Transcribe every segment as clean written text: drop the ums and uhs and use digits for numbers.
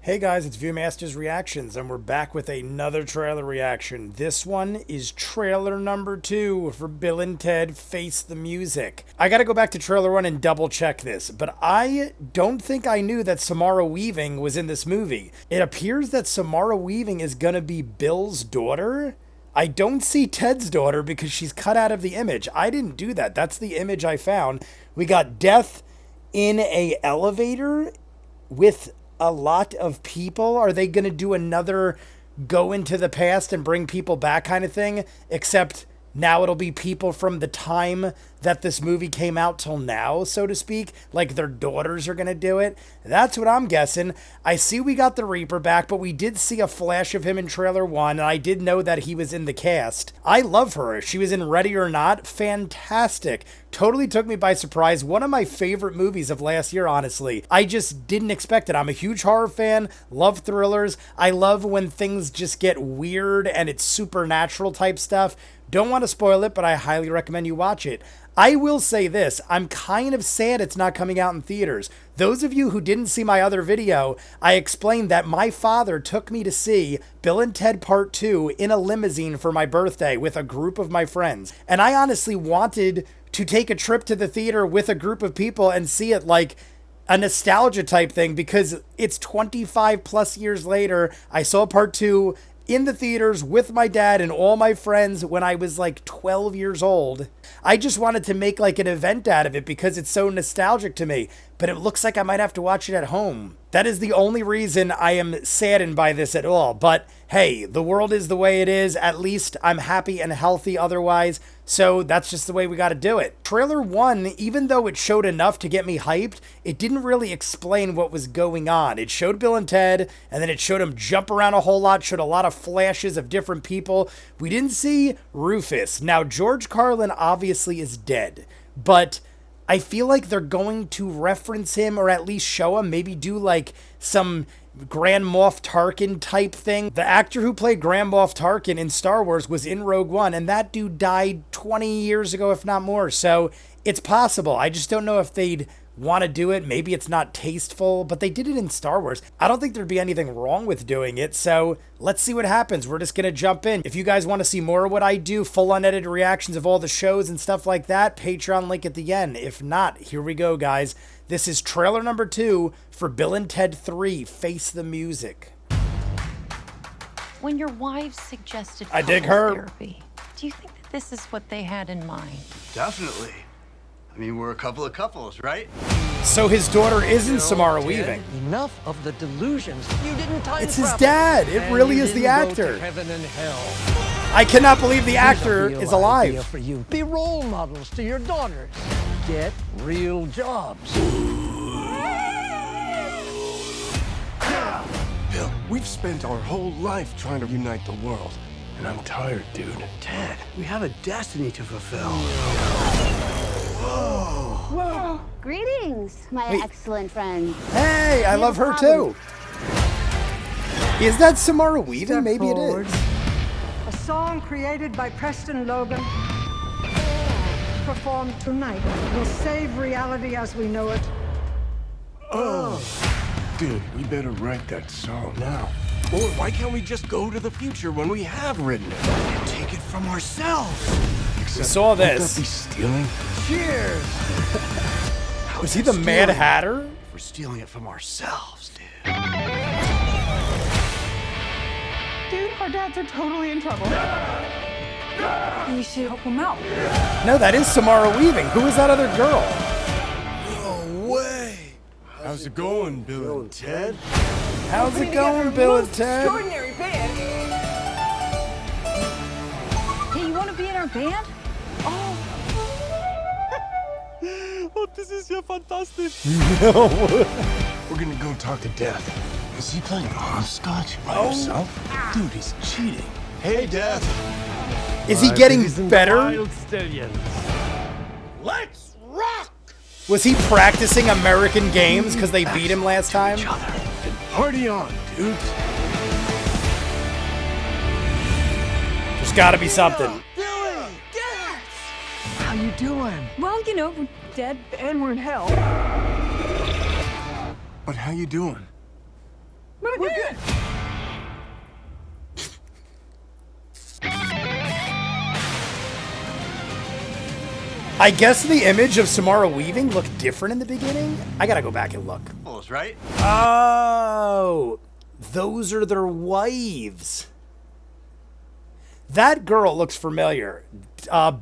Hey guys, it's ViewMasters Reactions, and we're back with another trailer reaction. This one is trailer number 2 for Bill and Ted Face the Music. I gotta go back to trailer 1 and double check this, but I don't think I knew that Samara Weaving was in this movie. It appears that Samara Weaving is gonna be Bill's daughter. I don't see Ted's daughter because she's cut out of the image. I didn't do that. That's the image I found. We got death in a elevator with a lot of people. Are they going to do another go into the past and bring people back kind of thing? Except now it'll be people from the time that this movie came out till now, so to speak. Like their daughters are going to do it. That's what I'm guessing. I see we got the Reaper back, but we did see a flash of him in trailer 1, and I did know that he was in the cast. I love her. She was in Ready or Not. Fantastic. Totally took me by surprise. One of my favorite movies of last year, honestly. I just didn't expect it. I'm a huge horror fan. Love thrillers. I love when things just get weird and it's supernatural type stuff. Don't want to spoil it, but I highly recommend you watch it. I will say this, I'm kind of sad it's not coming out in theaters. Those of you who didn't see my other video, I explained that my father took me to see Bill and Ted Part 2 in a limousine for my birthday with a group of my friends. And I honestly wanted to take a trip to the theater with a group of people and see it like a nostalgia type thing, because it's 25 plus years later. I saw Part 2 in the theaters with my dad and all my friends when I was like 12 years old. I just wanted to make like an event out of it because it's so nostalgic to me, but it looks like I might have to watch it at home. That is the only reason I am saddened by this at all. But hey, the world is the way it is. At least I'm happy and healthy otherwise. So that's just the way we got to do it. Trailer 1, even though it showed enough to get me hyped, it didn't really explain what was going on. It showed Bill and Ted, and then it showed him jump around a whole lot, showed a lot of flashes of different people. We didn't see Rufus. Now, George Carlin obviously is dead, but I feel like they're going to reference him or at least show him, maybe do like some Grand Moff Tarkin type thing. The actor who played Grand Moff Tarkin in Star Wars was in Rogue One, and that dude died 20 years ago, if not more. So it's possible. I just don't know if they'd want to do it. Maybe it's not tasteful, but they did it in Star Wars. I don't think there'd be anything wrong with doing it. So let's see what happens. We're just going to jump in. If you guys want to see more of what I do, full unedited reactions of all the shows and stuff like that, Patreon link at the end. If not, here we go, guys. This is trailer number 2 for Bill and Ted 3, Face the Music. When your wives suggested I dig her. therapy, do you think that this is what they had in mind? Definitely. I mean, we're a couple of couples, right? So his daughter isn't Samara Ted, Weaving. Enough of the delusions. You didn't time It's his travel, dad. It and really you is the didn't go actor. to heaven and hell. I cannot believe the Here's a actor real is idea alive. for you. Be role models to your daughters. Get real jobs. Bill, we've spent our whole life trying to unite the world, and I'm tired, dude. Ted, we have a destiny to fulfill. Whoa! Greetings, my excellent friend. Hey, I love her too. Is that Samara Weaving? Step Maybe forward. it is. A song created by Preston Logan, performed tonight, will save reality as we know it. Dude, we better write that song now. Or why can't we just go to the future when we have written it? And take it from ourselves. Except, saw won't that this. be stealing? Cheers. Was he the Mad Hatter? We're stealing it from ourselves, dude. Dude, our dads are totally in trouble. We should help them out. No, that is Samara Weaving. Who is that other girl? No way! How's it going, Bill and Ted? How's it going, Bill and Ted? Extraordinary band. Hey, you want to be in our band? Oh, this is ja fantastisch. We're gonna go talk to Death. Is he playing hopscotch by himself? Dude, he's cheating. Hey, Death. Is he getting better? Let's rock! Was he practicing American games because they beat him last time? And party on, dudes. There's gotta be something. How you doing? Well, you know, we're dead and we're in hell. But how you doing? We're good. I guess the image of Samara Weaving looked different in the beginning. I gotta go back and look. Right? Oh, those are their wives. That girl looks familiar.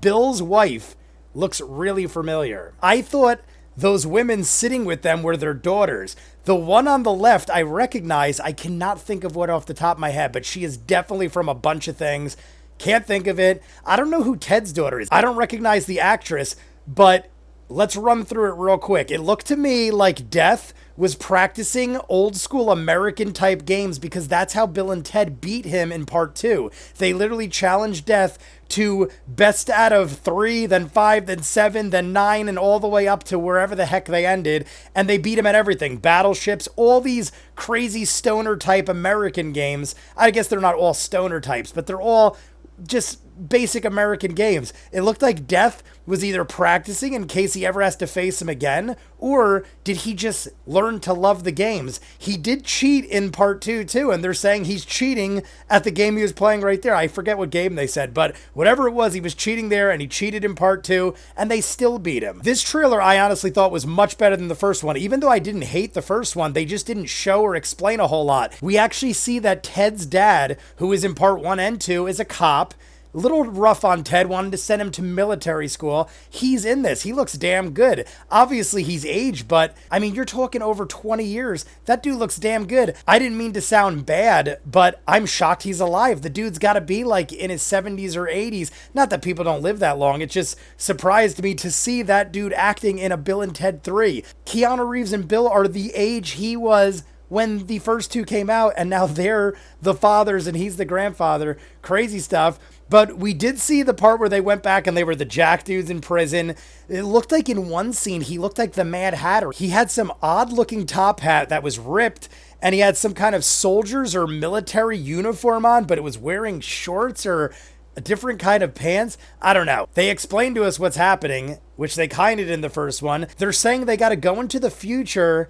Bill's wife looks really familiar. I thought those women sitting with them were their daughters. The one on the left, I recognize. I cannot think of what off the top of my head, but she is definitely from a bunch of things. Can't think of it. I don't know who Ted's daughter is. I don't recognize the actress, but let's run through it real quick. It looked to me like Death was practicing old school American type games because that's how Bill and Ted beat him in part 2. They literally challenged Death to best out of 3, then 5, then 7, then 9, and all the way up to wherever the heck they ended. And they beat him at everything. Battleships, all these crazy stoner type American games. I guess they're not all stoner types, but they're all just basic American games. It looked like Death was either practicing in case he ever has to face him again, or did he just learn to love the games? He did cheat in part 2 too, and they're saying he's cheating at the game he was playing right there. I forget what game they said, but whatever it was, he was cheating there, and he cheated in part 2, and they still beat him. This trailer I honestly thought was much better than the first one. Even though I didn't hate the first one, they just didn't show or explain a whole lot. We actually see that Ted's dad, who is in part 1 and 2, is a cop. A little rough on Ted, wanted to send him to military school. He's in this. He looks damn good. Obviously, he's aged, but, I mean, you're talking over 20 years. That dude looks damn good. I didn't mean to sound bad, but I'm shocked he's alive. The dude's got to be, like, in his 70s or 80s. Not that people don't live that long. It just surprised me to see that dude acting in a Bill and Ted 3. Keanu Reeves and Bill are the age he was when the first 2 came out, and now they're the fathers and he's the grandfather. Crazy stuff. But we did see the part where they went back and they were the jack dudes in prison. It looked like in one scene, he looked like the Mad Hatter. He had some odd looking top hat that was ripped, and he had some kind of soldiers or military uniform on, but it was wearing shorts or a different kind of pants. I don't know. They explained to us what's happening, which they kind of did in the first one. They're saying they got to go into the future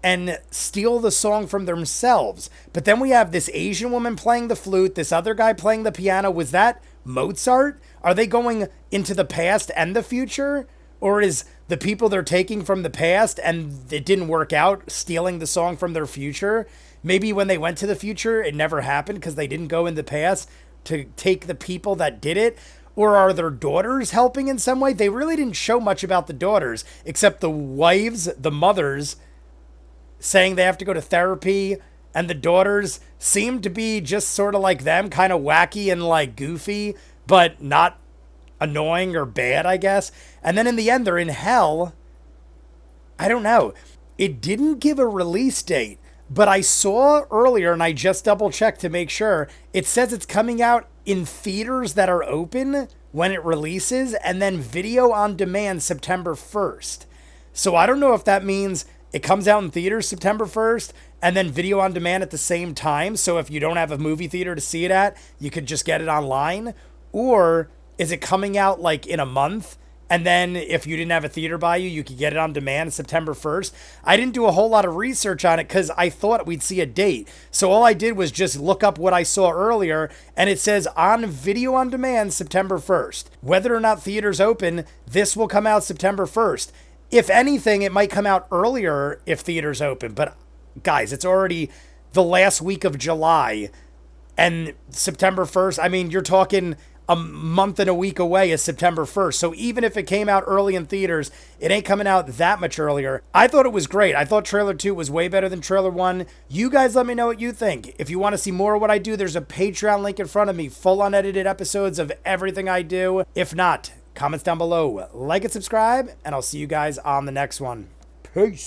and steal the song from themselves. But then we have this Asian woman playing the flute, this other guy playing the piano. Was that Mozart? Are they going into the past and the future? Or is the people they're taking from the past and it didn't work out stealing the song from their future? Maybe when they went to the future, it never happened because they didn't go in the past to take the people that did it. Or are their daughters helping in some way? They really didn't show much about the daughters, except the wives, the mothers, saying they have to go to therapy, and the daughters seem to be just sort of like them, kind of wacky and like goofy, but not annoying or bad, I guess. And then in the end, they're in hell. I don't know. It didn't give a release date, but I saw earlier, and I just double checked to make sure, it says it's coming out in theaters that are open when it releases, and then video on demand September 1st. So I don't know if that means it comes out in theaters September 1st and then video on demand at the same time. So if you don't have a movie theater to see it at, you could just get it online. Or is it coming out like in a month? And then if you didn't have a theater by you, you could get it on demand September 1st. I didn't do a whole lot of research on it because I thought we'd see a date. So all I did was just look up what I saw earlier, and it says on video on demand September 1st. Whether or not theaters open, this will come out September 1st. If anything, it might come out earlier if theaters open. But guys, it's already the last week of July, and September 1st, I mean, you're talking a month and a week away is September 1st. So even if it came out early in theaters, it ain't coming out that much earlier. I thought it was great. I thought trailer 2 was way better than trailer 1. You guys let me know what you think. If you want to see more of what I do, there's a Patreon link in front of me, full unedited episodes of everything I do. If not, comments down below, like and subscribe, and I'll see you guys on the next one. Peace.